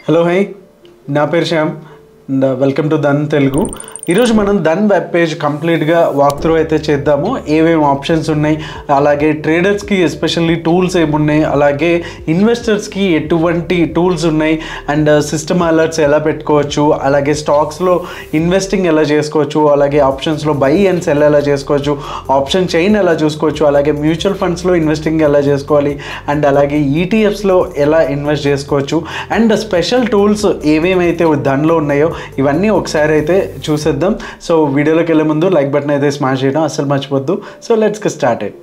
Hello hi నా పేరు Shyam and welcome to Dhan Telugu. ఈరోజు మనం ధన్ వెబ్ పేజ్ కంప్లీట్గా వాక్ త్రూ అయితే చేద్దాము. ఏమేమి ఆప్షన్స్ ఉన్నాయి, అలాగే ట్రేడర్స్కి ఎస్పెషల్లీ టూల్స్ ఏమున్నాయి, అలాగే ఇన్వెస్టర్స్కి ఎటువంటి టూల్స్ ఉన్నాయి, అండ్ సిస్టమ్ అలర్ట్స్ ఎలా పెట్టుకోవచ్చు, అలాగే స్టాక్స్లో ఇన్వెస్టింగ్ ఎలా చేసుకోవచ్చు, అలాగే ఆప్షన్స్లో బై అండ్ సెల్ ఎలా చేసుకోవచ్చు, ఆప్షన్ చైన్ ఎలా చూసుకోవచ్చు, అలాగే మ్యూచువల్ ఫండ్స్లో ఇన్వెస్టింగ్ ఎలా చేసుకోవాలి, అండ్ అలాగే ఈటీఎఫ్స్లో ఎలా ఇన్వెస్ట్ చేసుకోవచ్చు, అండ్ స్పెషల్ టూల్స్ ఏమేమైతే ధన్లో ఉన్నాయో ఇవన్నీ ఒకసారి అయితే చూసేద్దాం. సో వీడియోలోకి వెళ్ళే ముందు లైక్ బటన్ అయితే స్మాష్ చేయడం అస్సలు మర్చిపోద్దు. So let's get started.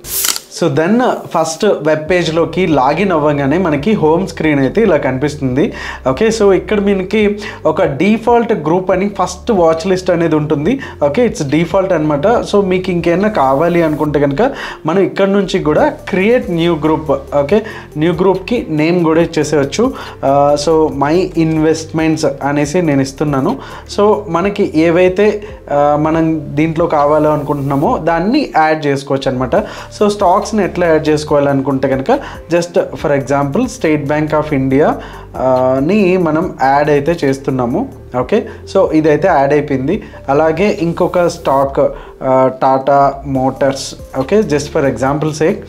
So then first web పేజ్లోకి లాగిన్ అవ్వగానే మనకి హోమ్ స్క్రీన్ అయితే ఇలా కనిపిస్తుంది. ఓకే, సో ఇక్కడ మనకి ఒక డిఫాల్ట్ గ్రూప్ అని ఫస్ట్ వాచ్ లిస్ట్ అనేది ఉంటుంది. ఓకే, ఇట్స్ డిఫాల్ట్ అనమాట. సో మీకు ఇంకేమైనా కావాలి అనుకుంటే కనుక మనం ఇక్కడ నుంచి కూడా create new group, okay, new గ్రూప్కి నేమ్ కూడా ఇచ్చేసేయచ్చు. సో మై ఇన్వెస్ట్మెంట్స్ అనేసి నేను ఇస్తున్నాను. సో మనకి ఏవైతే మనం దీంట్లో కావాలో అనుకుంటున్నామో దాన్ని యాడ్ చేసుకోవచ్చు అనమాట. సో స్టాక్స్ని ఎట్లా యాడ్ చేసుకోవాలనుకుంటే కనుక just for example state bank of ఇండియాని మనం యాడ్ అయితే చేస్తున్నాము. ఓకే, సో ఇదైతే యాడ్ అయిపోయింది. అలాగే ఇంకొక stock Tata Motors, okay, just for example sake.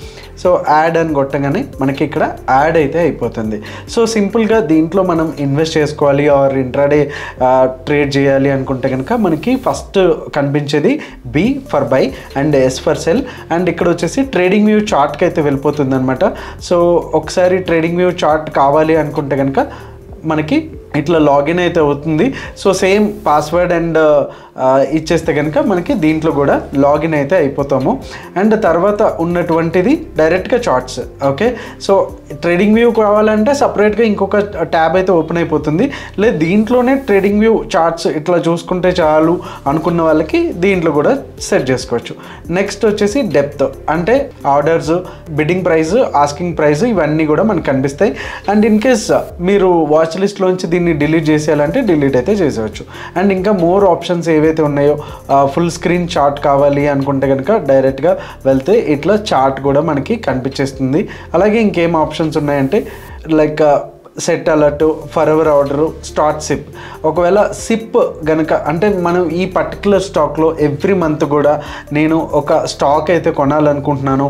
So add అని కొట్టగానే మనకి ఇక్కడ యాడ్ అయితే అయిపోతుంది. సో సింపుల్గా దీంట్లో మనం ఇన్వెస్ట్ చేసుకోవాలి ఆర్ ఇంట్రాడే ట్రేడ్ చేయాలి అనుకుంటే కనుక మనకి ఫస్ట్ కనిపించేది B for buy and S for sell, and ఇక్కడ వచ్చేసి ట్రేడింగ్ వ్యూ చార్ట్కి అయితే వెళ్ళిపోతుంది అనమాట. సో ఒకసారి ట్రేడింగ్ వ్యూ చార్ట్ కావాలి అనుకుంటే కనుక మనకి ఇట్లా లాగిన్ అయితే అవుతుంది. సో సేమ్ పాస్వర్డ్ అండ్ ఇచ్చేస్తే కనుక మనకి దీంట్లో కూడా లాగిన్ అయితే అయిపోతాము. అండ్ తర్వాత ఉన్నటువంటిది డైరెక్ట్గా charts. Okay, so trading view కావాలంటే సపరేట్గా ఇంకొక ట్యాబ్ అయితే ఓపెన్ అయిపోతుంది. లేదు దీంట్లోనే ట్రేడింగ్ వ్యూ చార్ట్స్ ఇట్లా చూసుకుంటే చాలు అనుకున్న వాళ్ళకి దీంట్లో కూడా సెట్ చేసుకోవచ్చు. నెక్స్ట్ వచ్చేసి డెప్త్, అంటే orders, bidding price, asking price ఇవన్నీ కూడా మనకు కనిపిస్తాయి. అండ్ ఇన్ కేస్ మీరు వాచ్ లిస్ట్లోంచి దీన్ని డిలీట్ చేసేయాలంటే డిలీట్ అయితే చేసేయచ్చు. అండ్ ఇంకా మోర్ ఆప్షన్స్ ఏవైతే ఉన్నాయో, ఫుల్ స్క్రీన్ చార్ట్ కావాలి అనుకుంటే కనుక డైరెక్ట్గా వెళ్తే ఇట్లా చార్ట్ కూడా మనకి కనిపించేస్తుంది. అలాగే ఇంకేం ఆప్షన్స్ ఉన్నాయంటే like set alert, for ever order, start SIP. ఒకవేళ సిప్ గనక అంటే మనం ఈ పర్టికులర్ స్టాక్లో ఎవ్రీ మంత్ కూడా నేను ఒక స్టాక్ అయితే కొనాలనుకుంటున్నాను,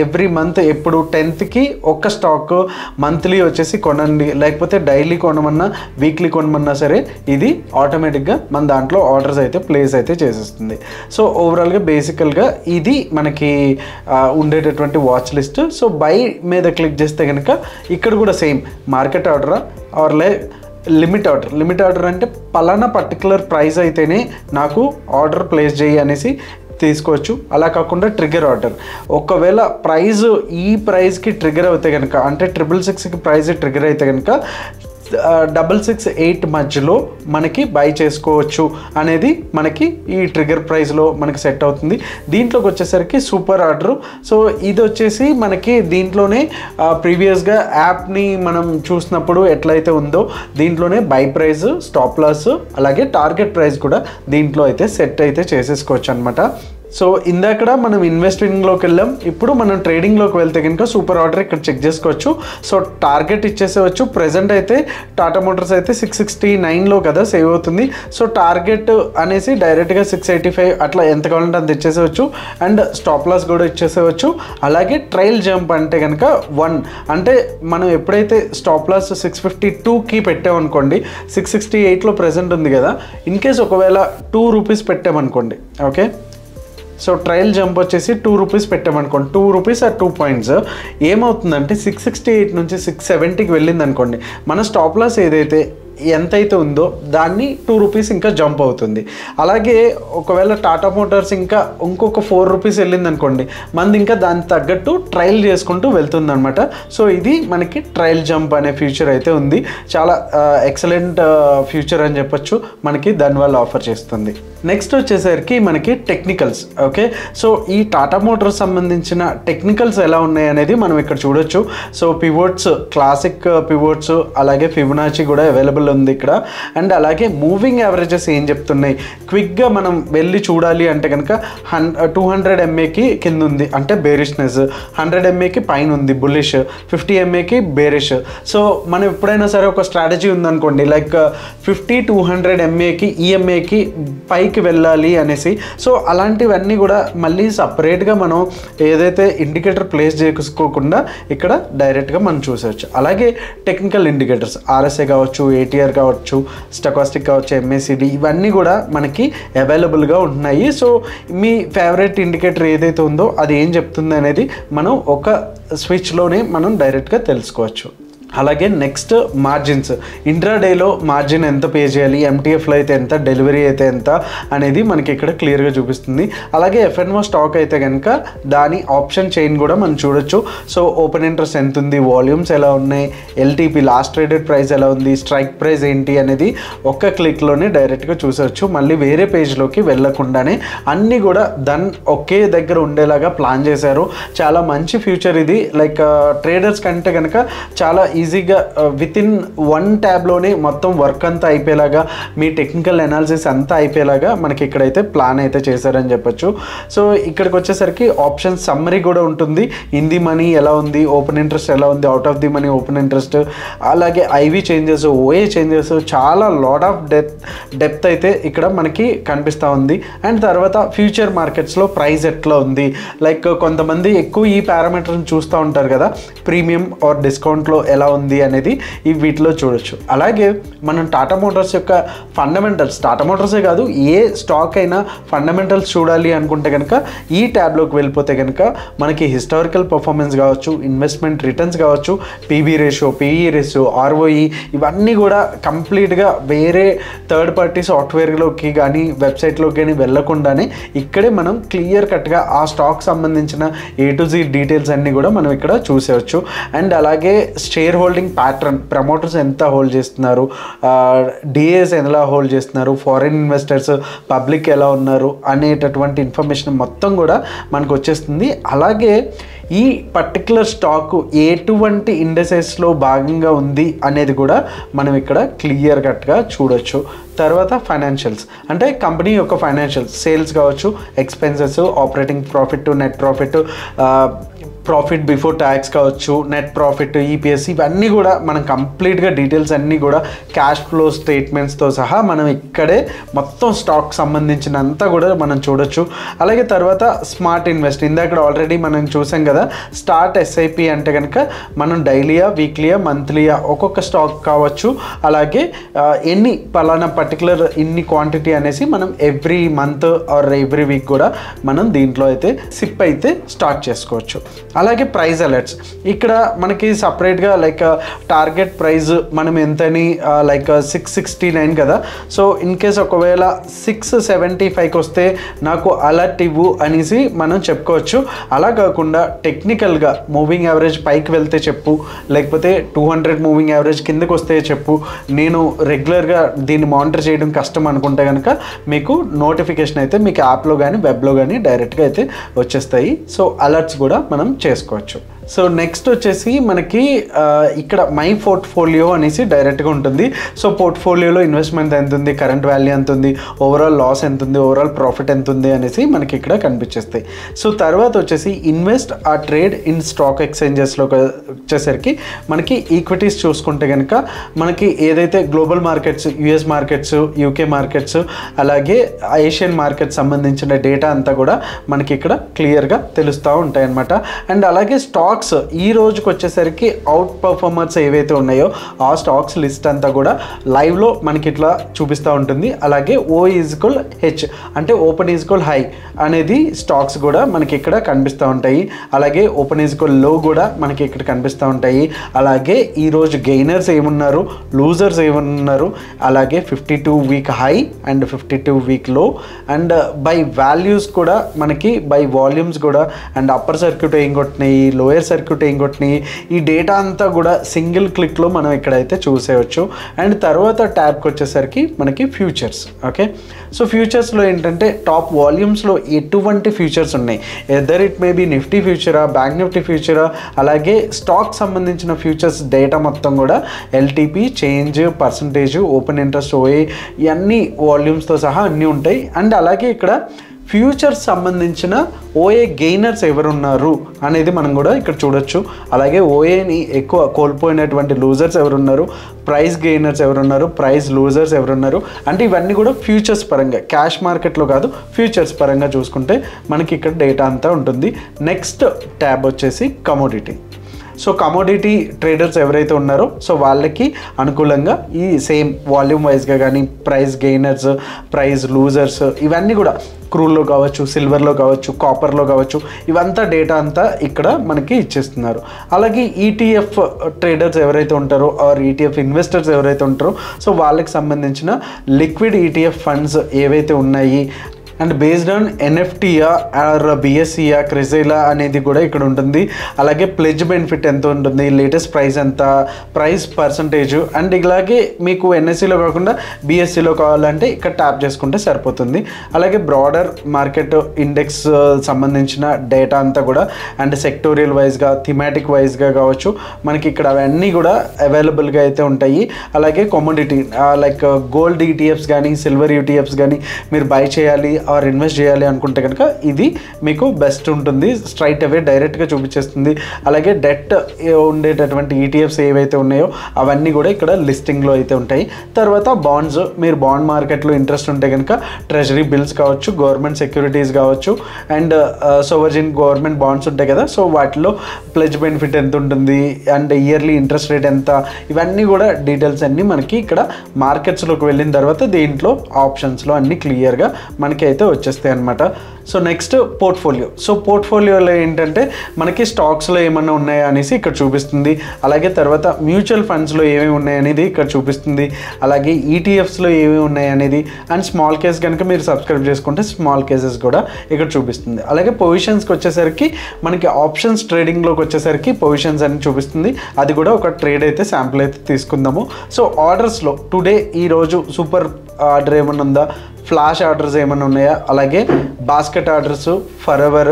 ఎవ్రీ మంత్ ఎప్పుడు 10th ఒక స్టాక్ మంత్లీ వచ్చేసి కొనండి, లేకపోతే డైలీ కొనమన్నా వీక్లీ కొనమన్నా సరే ఇది ఆటోమేటిక్గా మన దాంట్లో ఆర్డర్స్ అయితే ప్లేస్ అయితే చేసేస్తుంది. సో ఓవరాల్గా బేసికల్గా ఇది మనకి ఉండేటటువంటి వాచ్ లిస్ట్. సో బై మీద క్లిక్ చేస్తే కనుక ఇక్కడ కూడా సేమ్ మార్కెట్ ఆర్డరా ఆర్ లిమిట్ ఆర్డర్ అంటే పలానా పర్టికులర్ ప్రైస్ అయితేనే నాకు ఆర్డర్ ప్లేస్ చేయి అనేసి తీసుకోవచ్చు. అలా కాకుండా ట్రిగర్ ఆర్డర్, ఒకవేళ ప్రైస్ ఈ ప్రైస్కి ట్రిగర్ అయితే కనుక అంటే 666కి ప్రైస్ ట్రిగర్ అయితే కనుక 668 మధ్యలో మనకి బై చేసుకోవచ్చు అనేది మనకి ఈ ట్రిగర్ ప్రైస్లో మనకి సెట్ అవుతుంది. దీంట్లోకి వచ్చేసరికి సూపర్ ఆర్డరు. సో ఇది వచ్చేసి మనకి దీంట్లోనే ప్రీవియస్గా యాప్ని మనం చూసినప్పుడు ఎట్లయితే ఉందో దీంట్లోనే బై ప్రైస్, స్టాప్ లాస్, అలాగే టార్గెట్ ప్రైస్ కూడా దీంట్లో అయితే సెట్ అయితే చేసేసుకోవచ్చు అనమాట. సో ఇందాక మనం ఇన్వెస్టింగ్లోకి వెళ్ళాం, ఇప్పుడు మనం ట్రేడింగ్లోకి వెళ్తే కనుక సూపర్ ఆర్డర్ ఇక్కడ చెక్ చేసుకోవచ్చు. సో టార్గెట్ ఇచ్చేసేవచ్చు. ప్రెజెంట్ అయితే టాటా మోటార్స్ అయితే 669లో కదా సేవ్ అవుతుంది. సో టార్గెట్ అనేసి డైరెక్ట్గా 685 అట్లా ఎంత కావాలంటే అంత ఇచ్చేసేవచ్చు. అండ్ స్టాప్ లాస్ కూడా ఇచ్చేసేవచ్చు. అలాగే ట్రైల్ జంప్ అంటే కనుక 1, అంటే మనం ఎప్పుడైతే స్టాప్ లాస్ 652కి పెట్టామనుకోండి, 668లో ప్రెజెంట్ ఉంది కదా, ఇన్ కేస్ ఒకవేళ 2 రూపీస్ పెట్టామనుకోండి, ఓకే, సో ట్రయల్ జంప్ వచ్చేసి 2 రూపీస్ పెట్టామనుకోండి, 2 రూపీస్ ఆ 2 పాయింట్స్ ఏమవుతుందంటే 668 నుంచి 670కి వెళ్ళింది అనుకోండి, మన స్టాప్ లాస్ ఏదైతే ఎంతైతే ఉందో దాన్ని 2 రూపీస్ ఇంకా జంప్ అవుతుంది. అలాగే ఒకవేళ టాటా మోటార్స్ ఇంకా ఇంకొక 4 రూపీస్ వెళ్ళింది అనుకోండి, మనది ఇంకా దానికి తగ్గట్టు ట్రయల్ చేసుకుంటూ వెళ్తుంది అనమాట. సో ఇది మనకి ట్రయల్ జంప్ అనే ఫ్యూచర్ అయితే ఉంది. చాలా ఎక్సలెంట్ ఫ్యూచర్ అని చెప్పొచ్చు, మనకి దానివల్ల ఆఫర్ చేస్తుంది. నెక్స్ట్ వచ్చేసరికి మనకి టెక్నికల్స్. ఓకే, సో ఈ టాటా మోటార్స్ సంబంధించిన టెక్నికల్స్ ఎలా ఉన్నాయి అనేది మనం ఇక్కడ చూడొచ్చు. సో పివోట్స్, క్లాసిక్ పివోట్స్, అలాగే ఫిబొనాచి కూడా అవైలబుల్ ఫాల్ ఉంది ఇక్కడ. అండ్ అలాగే మూవింగ్ యావరేజెస్ ఏం చెప్తున్నాయి, క్విక్గా మనం వెళ్ళి చూడాలి అంటే కనుక 200 MAకి కింద ఉంది అంటే బేరిష్నెస్, 100 MAకి పైన ఉంది బుల్లిష్, 50 MAకి బేరిష్. సో మనం ఎప్పుడైనా సరే ఒక స్ట్రాటజీ ఉందనుకోండి, లైక్ 50-200 MAకి EMAకి పైకి వెళ్ళాలి అనేసి, సో అలాంటివన్నీ కూడా మళ్ళీ సపరేట్గా మనం ఏదైతే ఇండికేటర్ ప్లేస్ చేసుకోకుండా ఇక్కడ డైరెక్ట్గా మనం చూసవచ్చు. అలాగే టెక్నికల్ ఇండికేటర్స్ RSI కావచ్చు, ATR కావచ్చు, స్టకాస్టిక్ కావచ్చు, MACD ఇవన్నీ కూడా మనకి అవైలబుల్గా ఉంటున్నాయి. సో మీ ఫేవరెట్ ఇండికేటర్ ఏదైతే ఉందో అది ఏం చెప్తుంది అనేది మనం ఒక స్విచ్లోనే మనం డైరెక్ట్గా తెలుసుకోవచ్చు. అలాగే నెక్స్ట్ మార్జిన్స్, ఇంట్రాడేలో మార్జిన్ ఎంత పే చేయాలి, MTFలో అయితే ఎంత, డెలివరీ అయితే ఎంత అనేది మనకి ఇక్కడ క్లియర్గా చూపిస్తుంది. అలాగే FNO స్టాక్ అయితే కనుక దాని ఆప్షన్ చైన్ కూడా మనం చూడొచ్చు. సో ఓపెన్ ఇంట్రెస్ట్ ఎంత ఉంది, వాల్యూమ్స్ ఎలా ఉన్నాయి, LTP లాస్ట్ ట్రేడెడ్ ప్రైస్ ఎలా ఉంది, స్ట్రైక్ ప్రైస్ ఏంటి అనేది ఒక్క క్లిక్లోనే డైరెక్ట్గా చూసవచ్చు. మళ్ళీ వేరే పేజ్లోకి వెళ్ళకుండానే అన్నీ కూడా ఒకే దగ్గర ఉండేలాగా ప్లాన్ చేశారు. చాలా మంచి ఫ్యూచర్ ఇది. లైక్ ట్రేడర్స్ కంటే కనుక చాలా ఈజీగా వితిన్ 1 ట్యాబ్లోనే మొత్తం వర్క్ అంతా అయిపోయేలాగా, మీ టెక్నికల్ అనాలిసిస్ అంతా అయిపోయేలాగా మనకి ఇక్కడైతే ప్లాన్ అయితే చేశారని చెప్పొచ్చు. సో ఇక్కడికి వచ్చేసరికి ఆప్షన్ సమ్మరీ కూడా ఉంటుంది. ఇన్ ది మనీ ఎలా ఉంది, ఓపెన్ ఇంట్రెస్ట్ ఎలా ఉంది, out of the money open interest, అలాగే IV చేంజెస్, OA చేంజెస్, చాలా లాట్ ఆఫ్ డెప్త్ అయితే ఇక్కడ మనకి కనిపిస్తూ ఉంది. అండ్ తర్వాత ఫ్యూచర్ మార్కెట్స్లో ప్రైస్ ఎట్లా ఉంది, లైక్ కొంతమంది ఎక్కువ ఈ పారామీటర్ని చూస్తూ ఉంటారు కదా, ప్రీమియం ఆర్ డిస్కౌంట్లో ఎలా ఉంది అనేది ఈ వీటిలో చూడొచ్చు. అలాగే మనం టాటా మోటార్స్ యొక్క ఫండమెంటల్స్, టాటా మోటార్సే కాదు ఏ స్టాక్ అయినా ఫండమెంటల్స్ చూడాలి అనుకుంటే కనుక ఈ ట్యాబ్లోకి వెళ్ళిపోతే కనుక మనకి హిస్టారికల్ పర్ఫార్మెన్స్ కావచ్చు, ఇన్వెస్ట్మెంట్ రిటర్న్స్ కావచ్చు, PB ratio, PE ratio, ROE ఇవన్నీ కూడా కంప్లీట్గా వేరే థర్డ్ పార్టీ సాఫ్ట్వేర్లోకి కానీ వెబ్సైట్లోకి కానీ వెళ్ళకుండానే ఇక్కడే మనం క్లియర్ కట్గా ఆ స్టాక్ సంబంధించిన A to Z డీటెయిల్స్ అన్నీ కూడా మనం ఇక్కడ చూసేవచ్చు. అండ్ అలాగే షేర్ హోల్డింగ్ ప్యాటర్న్, ప్రమోటర్స్ ఎంత హోల్డ్ చేస్తున్నారు, DAs ఎలా హోల్డ్ చేస్తున్నారు, ఫారిన్ ఇన్వెస్టర్స్, పబ్లిక్ ఎలా ఉన్నారు అనేటటువంటి ఇన్ఫర్మేషన్ మొత్తం కూడా మనకు వచ్చేస్తుంది. అలాగే ఈ పర్టికులర్ స్టాకు ఎటువంటి ఇండెసెస్లో భాగంగా ఉంది అనేది కూడా మనం ఇక్కడ క్లియర్ కట్గా చూడొచ్చు. తర్వాత ఫైనాన్షియల్స్ అంటే కంపెనీ యొక్క ఫైనాన్షియల్స్, సేల్స్ కావచ్చు, expenses, operating profit, net profit, profit before tax కావచ్చు, నెట్ ప్రాఫిట్, EPS ఇవన్నీ కూడా మనం కంప్లీట్గా డీటెయిల్స్ అన్నీ కూడా క్యాష్ ఫ్లో స్టేట్మెంట్స్తో సహా మనం ఇక్కడే మొత్తం స్టాక్ సంబంధించినంతా కూడా మనం చూడొచ్చు. అలాగే తర్వాత స్మార్ట్ ఇన్వెస్ట్, ఇందాక ఆల్రెడీ మనం చూసాం కదా, స్టార్ట్ SIP అంటే కనుక మనం డైలీయా, వీక్లీయా, మంత్లీయా ఒక్కొక్క స్టాక్ కావచ్చు, అలాగే ఎన్ని పలానా పర్టికులర్ ఇన్ని క్వాంటిటీ అనేసి మనం every month or every week కూడా మనం దీంట్లో అయితే సిప్ అయితే స్టార్ట్ చేసుకోవచ్చు. అలాగే ప్రైస్ అలర్ట్స్, ఇక్కడ మనకి సపరేట్గా లైక్ టార్గెట్ ప్రైస్ మనం ఎంతని లైక్ 669 కదా, సో ఇన్ కేస్ ఒకవేళ 675కి వస్తే నాకు అలర్ట్ ఇవ్వు అనేసి మనం చెప్పుకోవచ్చు. అలా కాకుండా టెక్నికల్గా మూవింగ్ యావరేజ్ పైకి వెళ్తే చెప్పు, లేకపోతే 200 మూవింగ్ యావరేజ్ కిందకి వస్తే చెప్పు, నేను రెగ్యులర్గా దీన్ని మానిటర్ చేయడం కష్టం అనుకుంటే కనుక మీకు నోటిఫికేషన్ అయితే మీకు యాప్లో కానీ వెబ్లో కానీ డైరెక్ట్గా అయితే వచ్చేస్తాయి. సో అలర్ట్స్ కూడా మనం చేసుకోవచ్చు. సో నెక్స్ట్ వచ్చేసి మనకి ఇక్కడ మై పోర్ట్ఫోలియో అనేసి డైరెక్ట్గా ఉంటుంది. సో పోర్ట్ఫోలియోలో ఇన్వెస్ట్మెంట్ ఎంత ఉంది, కరెంట్ వాల్యూ ఎంత ఉంది, ఓవరాల్ లాస్ ఎంత ఉంది, ఓవరాల్ ప్రాఫిట్ ఎంత ఉంది అనేసి మనకి ఇక్కడ కనిపించేస్తాయి. సో తర్వాత వచ్చేసి ఇన్వెస్ట్ ఆ ట్రేడ్ ఇన్ స్టాక్ ఎక్స్చేంజెస్లోకి వచ్చేసరికి మనకి ఈక్విటీస్ చూసుకుంటే కనుక మనకి ఏదైతే global markets, US markets, UK markets, అలాగే ఏషియన్ మార్కెట్స్ సంబంధించిన డేటా అంతా కూడా మనకి ఇక్కడ క్లియర్గా తెలుస్తూ ఉంటాయి అన్నమాట. అండ్ అలాగే స్టాక్స్ ఈ రోజుకి వచ్చేసరికి అవుట్ పర్ఫార్మర్స్ ఏవైతే ఉన్నాయో ఆ స్టాక్స్ లిస్ట్ అంతా కూడా లైవ్లో మనకి ఇట్లా చూపిస్తూ ఉంటుంది. అలాగే O=H అంటే ఓపెన్=హై అనేది స్టాక్స్ కూడా మనకి ఇక్కడ కనిపిస్తూ ఉంటాయి. అలాగే ఓపెన్=లో కూడా మనకి ఇక్కడ కనిపిస్తూ ఉంటాయి. అలాగే ఈరోజు గెయినర్స్ ఏమున్నారు, లూజర్స్ ఏమున్నారు, అలాగే 52 వీక్ హై అండ్ 52 వీక్ లో, అండ్ బై వాల్యూస్ కూడా మనకి బై వాల్యూమ్స్ కూడా, అండ్ అప్పర్ సర్క్యూట్ ఏం కొట్టినాయి, లోయర్ సర్క్యూట్ ఏం కొట్టినాయి, ఈ డేటా అంతా కూడా సింగిల్ క్లిక్లో మనం ఇక్కడైతే చూసేయచ్చు. అండ్ తర్వాత ట్యాబ్కి వచ్చేసరికి మనకి ఫ్యూచర్స్. ఓకే, సో ఫ్యూచర్స్లో ఏంటంటే టాప్ వాల్యూమ్స్లో ఎటువంటి ఫ్యూచర్స్ ఉన్నాయి, either it may be Nifty ఫ్యూచరా, బ్యాంక్ నిఫ్టీ ఫ్యూచరా, అలాగే స్టాక్ సంబంధించిన ఫ్యూచర్స్ డేటా మొత్తం కూడా LTP, change, percentage, open interest, OA ఇవన్నీ వాల్యూమ్స్తో సహా అన్నీ ఉంటాయి. అండ్ అలాగే ఇక్కడ ఫ్యూచర్స్ సంబంధించిన ఓఏ గెయినర్స్ ఎవరున్నారు అనేది మనం కూడా ఇక్కడ చూడొచ్చు. అలాగే ఓఏని ఎక్కువ కోల్పోయినటువంటి లూజర్స్ ఎవరున్నారు, ప్రైస్ గెయినర్స్ ఎవరున్నారు, ప్రైస్ లూజర్స్ ఎవరున్నారు, అంటే ఇవన్నీ కూడా ఫ్యూచర్స్ పరంగా, క్యాష్ మార్కెట్లో కాదు ఫ్యూచర్స్ పరంగా చూసుకుంటే మనకి ఇక్కడ డేటా అంతా ఉంటుంది. నెక్స్ట్ ట్యాబ్ వచ్చేసి కమోడిటీ. సో కమోడిటీ ట్రేడర్స్ ఎవరైతే ఉన్నారో సో వాళ్ళకి అనుకూలంగా ఈ సేమ్ వాల్యూమ్ వైజ్గా కానీ ప్రైస్ గెయినర్స్, ప్రైస్ లూజర్స్ ఇవన్నీ కూడా క్రూల్లో కావచ్చు, సిల్వర్లో కావచ్చు, కాపర్లో కావచ్చు, ఇవంతా డేటా అంతా ఇక్కడ మనకి ఇచ్చేస్తున్నారు. అలాగే ఈటీఎఫ్ ట్రేడర్స్ ఎవరైతే ఉంటారో ఆర్ ఈటీఎఫ్ ఇన్వెస్టర్స్ ఎవరైతే ఉంటారో సో వాళ్ళకి సంబంధించిన లిక్విడ్ ఈటీఎఫ్ ఫండ్స్ ఏవైతే ఉన్నాయి అండ్ బేస్డ్ ఆన్ ఎన్ఎఫ్టీయా ఆర్ బిఎస్సియా, క్రెజైలా అనేది కూడా ఇక్కడ ఉంటుంది. అలాగే ప్లెడ్జ్ బెనిఫిట్ ఎంత ఉంటుంది, లేటెస్ట్ ప్రైస్ ఎంత, ప్రైస్ పర్సంటేజ్, అండ్ ఇలాగే మీకు ఎన్ఎస్సిలో కాకుండా బిఎస్సిలో కావాలంటే ఇక్కడ ట్యాప్ చేసుకుంటే సరిపోతుంది. అలాగే బ్రాడర్ మార్కెట్ ఇండెక్స్ సంబంధించిన డేటా అంతా కూడా అండ్ సెక్టోరియల్ వైజ్గా, థిమాటిక్ వైజ్గా కావచ్చు మనకి ఇక్కడ అవన్నీ కూడా అవైలబుల్గా అయితే ఉంటాయి. అలాగే కమోడిటీ లైక్ గోల్డ్ ఈటీఎఫ్స్ కానీ, సిల్వర్ ఈటీఎఫ్స్ కానీ మీరు బై చేయాలి ఆర్ ఇన్వెస్ట్ చేయాలి అనుకుంటే కనుక ఇది మీకు బెస్ట్ ఉంటుంది. స్ట్రైట్ అవే డైరెక్ట్గా చూపించేస్తుంది. అలాగే డెట్ ఉండేటటువంటి ఈటీఎఫ్స్ ఏవైతే ఉన్నాయో అవన్నీ కూడా ఇక్కడ లిస్టింగ్లో అయితే ఉంటాయి. తర్వాత బాండ్స్, మీరు బాండ్ మార్కెట్లో ఇంట్రెస్ట్ ఉంటే కనుక ట్రెజరీ బిల్స్ కావచ్చు, గవర్నమెంట్ సెక్యూరిటీస్ కావచ్చు, అండ్ సోవర్జిన్ గవర్నమెంట్ బాండ్స్ ఉంటాయి కదా, సో వాటిలో ప్లెడ్జ్ బెనిఫిట్ ఎంత ఉంటుంది అండ్ ఇయర్లీ ఇంట్రెస్ట్ రేట్ ఎంత, ఇవన్నీ కూడా డీటెయిల్స్ అన్నీ మనకి ఇక్కడ మార్కెట్స్లోకి వెళ్ళిన తర్వాత దీంట్లో ఆప్షన్స్లో అన్నీ క్లియర్గా మనకి అయితే వచ్చేస్తాయి అనమాట. So next portfolio. సో పోర్ట్ఫోలియోలో ఏంటంటే మనకి స్టాక్స్లో ఏమన్నా ఉన్నాయా అనేసి ఇక్కడ చూపిస్తుంది. అలాగే తర్వాత మ్యూచువల్ ఫండ్స్లో ఏమేమి ఉన్నాయనేది ఇక్కడ చూపిస్తుంది. అలాగే ఈటీఎఫ్స్లో ఏమేమి ఉన్నాయి అనేది, అండ్ స్మాల్ కేస్ కనుక మీరు సబ్స్క్రైబ్ చేసుకుంటే స్మాల్ కేసెస్ కూడా ఇక్కడ చూపిస్తుంది. అలాగే పొజిషన్స్కి వచ్చేసరికి మనకి ఆప్షన్స్ ట్రేడింగ్లోకి వచ్చేసరికి పొజిషన్స్ అని చూపిస్తుంది. అది కూడా ఒక ట్రేడ్ అయితే శాంపుల్ అయితే తీసుకుందాము. సో ఆర్డర్స్లో టుడే ఈరోజు సూపర్ ఆర్డర్ ఏమన్నా ఉందా, ఫ్లాష్ ఆర్డర్స్ ఏమైనా ఉన్నాయా, అలాగే basket orders, for ever,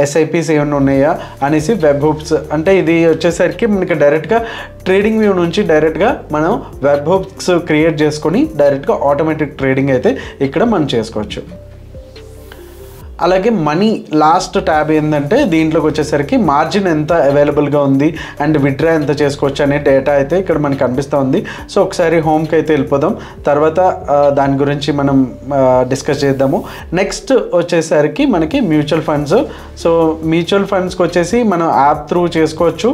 SIPs ఏమైనా ఉన్నాయా అనేసి వెబ్ హుక్స్, అంటే ఇది వచ్చేసరికి మనకి డైరెక్ట్గా ట్రేడింగ్ వ్యూ నుంచి డైరెక్ట్గా మనం వెబ్ హుక్స్ క్రియేట్ చేసుకొని డైరెక్ట్గా ఆటోమేటిక్ ట్రేడింగ్ అయితే ఇక్కడ మనం చేసుకోవచ్చు. అలాగే మనీ లాస్ట్ ట్యాబ్ ఏంటంటే దీంట్లోకి వచ్చేసరికి మార్జిన్ ఎంత అవైలబుల్గా ఉంది అండ్ విత్డ్రా ఎంత చేసుకోవచ్చు అనే డేటా అయితే ఇక్కడ మనకు కనిపిస్తూ ఉంది. సో ఒకసారి హోమ్కి అయితే వెళ్ళిపోదాం, తర్వాత దాని గురించి మనం డిస్కస్ చేద్దాము. నెక్స్ట్ వచ్చేసరికి మనకి మ్యూచువల్ ఫండ్స్. సో మ్యూచువల్ ఫండ్స్కి వచ్చేసి మనం యాప్ త్రూ చేసుకోవచ్చు.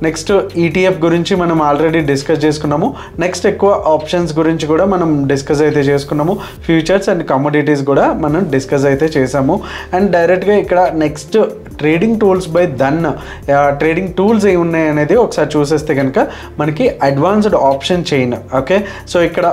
నెక్స్ట్ ఈటీఎఫ్ గురించి మనం ఆల్రెడీ డిస్కస్ చేసుకున్నాము. నెక్స్ట్ ఎక్కువ ఆప్షన్స్ గురించి కూడా మనం డిస్కస్ అయితే చేసుకున్నాము. ఫ్యూచర్స్ అండ్ కమోడిటీస్ కూడా మనం డిస్కస్ అయితే చేసాము. అండ్ డైరెక్ట్గా ఇక్కడ next trading tools by Dhan, trading tools ఏమి ఉన్నాయి అనేది ఒకసారి చూసేస్తే కనుక మనకి advanced option chain. Okay, so ఇక్కడ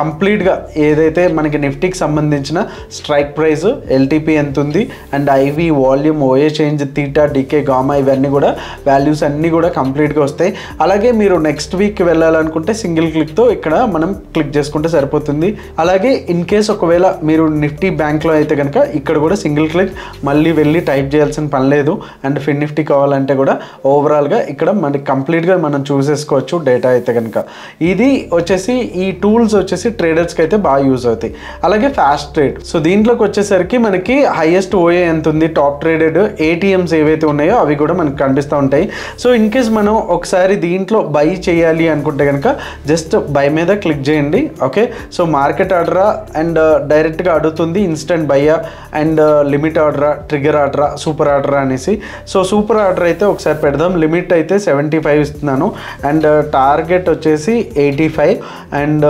కంప్లీట్గా ఏదైతే మనకి నిఫ్టీకి సంబంధించిన స్ట్రైక్ ప్రైస్, ఎల్టీపీ ఎంత ఉంది, and IV, volume, OI change, theta, decay, gamma ఇవన్నీ కూడా వాల్యూస్ అన్నీ కూడా కంప్లీట్గా వస్తాయి. అలాగే మీరు నెక్స్ట్ వీక్ వెళ్ళాలనుకుంటే సింగిల్ క్లిక్తో ఇక్కడ మనం క్లిక్ చేసుకుంటే సరిపోతుంది. అలాగే ఇన్ కేస్ ఒకవేళ మీరు నిఫ్టీ బ్యాంక్లో అయితే కనుక ఇక్కడ కూడా సింగిల్ క్లిక్ మళ్ళీ వెళ్ళి టైప్ చేయాల్సిన పని లేదు. అండ్ ఫిన్ నిఫ్టీ కావాలంటే కూడా ఓవరాల్గా ఇక్కడ మనకి కంప్లీట్గా మనం చూసేసుకోవచ్చు డేటా అయితే కనుక. ఇది వచ్చేసి ఈ టూల్స్ వచ్చేసి ట్రేడర్స్కి అయితే బాగా యూజ్ అవుతాయి. అలాగే ఫాస్ట్ ట్రేడ్. సో దీంట్లోకి వచ్చేసరికి మనకి హైయెస్ట్ ఓఏ ఎంత ఉంది, టాప్ ట్రేడెడ్ ఏటీఎంస్ ఏవైతే ఉన్నాయో అవి కూడా మనకు కనిపిస్తూ ఉంటాయి. సో ఇన్ కేస్ మనం ఒకసారి దీంట్లో బై చేయాలి అనుకుంటే కనుక జస్ట్ బై మీద క్లిక్ చేయండి. ఓకే, సో మార్కెట్ ఆర్డరా అండ్ డైరెక్ట్గా అడుగుతుంది ఇన్స్టెంట్ బయ్యా అండ్ లిమిట్ ఆర్డరా, ట్రిగర్ ఆర్డరా, సూపర్ ఆర్డరా అనేసి. సో సూపర్ ఆర్డర్ అయితే ఒకసారి పెడదాం. లిమిట్ అయితే 75 ఇస్తున్నాను అండ్ టార్గెట్ వచ్చేసి 85 అండ్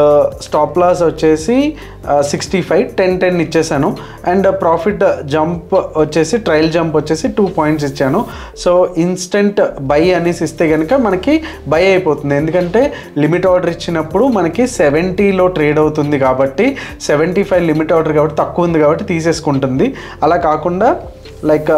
స్టాప్ లాస్ వచ్చేసి 65, 10 ఇచ్చేసాను. అండ్ ప్రాఫిట్ జంప్ వచ్చేసి ట్రయల్ జంప్ వచ్చేసి 2 పాయింట్స్ ఇచ్చాను. సో ఇన్స్టెంట్ బై అనేసి ఇస్తే కనుక మనకి బై అయిపోతుంది. ఎందుకంటే లిమిట్ ఆర్డర్ ఇచ్చినప్పుడు మనకి 70లో ట్రేడ్ అవుతుంది కాబట్టి 75 లిమిట్ ఆర్డర్ కాబట్టి తక్కువ ఉంది కాబట్టి తీసేసుకుంటుంది. అలా కాకుండా లైక్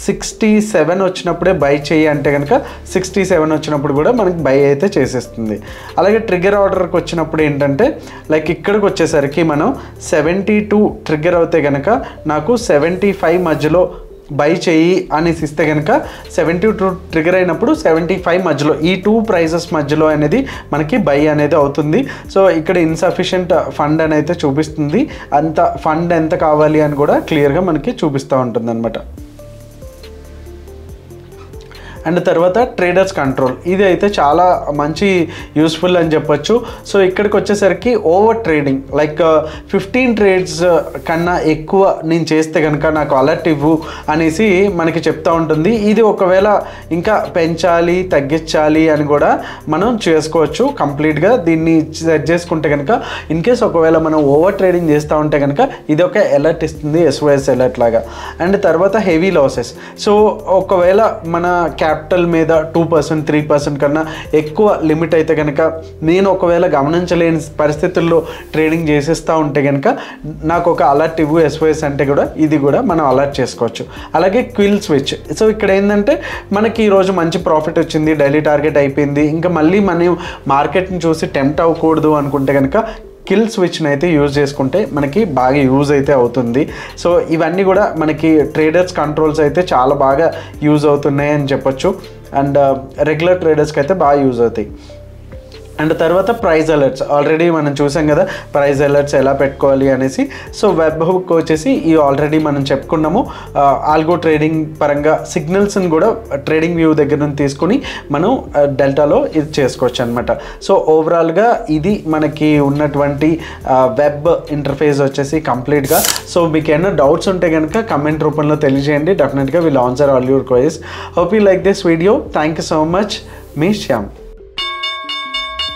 67 వచ్చినప్పుడే బై చేయి అంటే కనుక 67 వచ్చినప్పుడు కూడా మనకి బై అయితే చేసేస్తుంది. అలాగే ట్రిగ్గర్ ఆర్డర్కి వచ్చినప్పుడు ఏంటంటే లైక్ ఇక్కడికి వచ్చేసరికి మనం 72 ట్రిగ్గర్ అవుతే కనుక నాకు 75 మధ్యలో బై చేయి అనేసి ఇస్తే కనుక 72 ట్రిగర్ అయినప్పుడు 75 మధ్యలో ఈ 2 ప్రైజెస్ మధ్యలో అనేది మనకి బై అనేది అవుతుంది. సో ఇక్కడ ఇన్సఫిషియంట్ ఫండ్ అని అయితే చూపిస్తుంది, అంత ఫండ్ ఎంత కావాలి అని కూడా క్లియర్గా మనకి చూపిస్తూ ఉంటుంది అనమాట. అండ్ తర్వాత ట్రేడర్స్ కంట్రోల్, ఇది అయితే చాలా మంచి యూస్ఫుల్ అని చెప్పొచ్చు. సో ఇక్కడికి వచ్చేసరికి ఓవర్ ట్రేడింగ్ లైక్ 15 ట్రేడ్స్ కన్నా ఎక్కువ నేను చేస్తే కనుక నాకు అలర్ట్ ఇవ్వు అనేసి మనకి చెప్తూ ఉంటుంది. ఇది ఒకవేళ ఇంకా పెంచాలి తగ్గించాలి అని కూడా మనం చేసుకోవచ్చు. కంప్లీట్గా దీన్ని సెట్ చేసుకుంటే కనుక ఇన్ కేస్ ఒకవేళ మనం ఓవర్ ట్రేడింగ్ చేస్తూ ఉంటే కనుక ఇది ఒక అలర్ట్ ఇస్తుంది, SOS అలర్ట్ లాగా. అండ్ తర్వాత హెవీ లాసెస్, సో ఒకవేళ మన క్యాపిటల్ మీద 2% 3% కన్నా ఎక్కువ లిమిట్ అయితే కనుక నేను ఒకవేళ గమనించలేని పరిస్థితుల్లో ట్రేడింగ్ చేసేస్తూ ఉంటే కనుక నాకు ఒక అలర్ట్ ఇవ్వు SOS అంటే కూడా ఇది కూడా మనం అలర్ట్ చేసుకోవచ్చు. అలాగే క్విల్ స్విచ్, సో ఇక్కడ ఏంటంటే మనకి ఈరోజు మంచి ప్రాఫిట్ వచ్చింది, డైలీ టార్గెట్ అయిపోయింది, ఇంకా మళ్ళీ మనం మార్కెట్ని చూసి టెంప్ట్ అవ్వకూడదు అనుకుంటే కనుక కిల్ స్విచ్ని అయితే యూజ్ చేసుకుంటే మనకి బాగా యూజ్ అయితే అవుతుంది. సో ఇవన్నీ కూడా మనకి ట్రేడర్స్ కంట్రోల్స్ అయితే చాలా బాగా యూజ్ అవుతున్నాయి అని చెప్పొచ్చు. అండ్ రెగ్యులర్ ట్రేడర్స్కి అయితే బాగా యూజ్ అవుతాయి. అండ్ తర్వాత ప్రైజ్ అలర్ట్స్ ఆల్రెడీ మనం చూసాం కదా, ప్రైజ్ అలర్ట్స్ ఎలా పెట్టుకోవాలి అనేసి. సో వెబ్ హుక్ వచ్చేసి ఈ ఆల్రెడీ మనం చెప్పుకున్నాము. ఆల్గో ట్రేడింగ్ పరంగా సిగ్నల్స్ని కూడా ట్రేడింగ్ వ్యూ దగ్గర నుంచి తీసుకుని మనం డెల్టాలో ఇది చేసుకోవచ్చు అనమాట. సో ఓవరాల్గా ఇది మనకి ఉన్నటువంటి వెబ్ ఇంటర్ఫేస్ వచ్చేసి కంప్లీట్గా. సో మీకు ఏమైనా డౌట్స్ ఉంటే కనుక కమెంట్ రూపంలో తెలియజేయండి, డెఫినెట్గా will answer all your queries. Hope you like this video. Thank you so much. Me Shyam.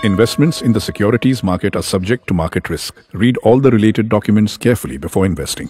Investments in the securities market are subject to market risk. Read all the related documents carefully before investing.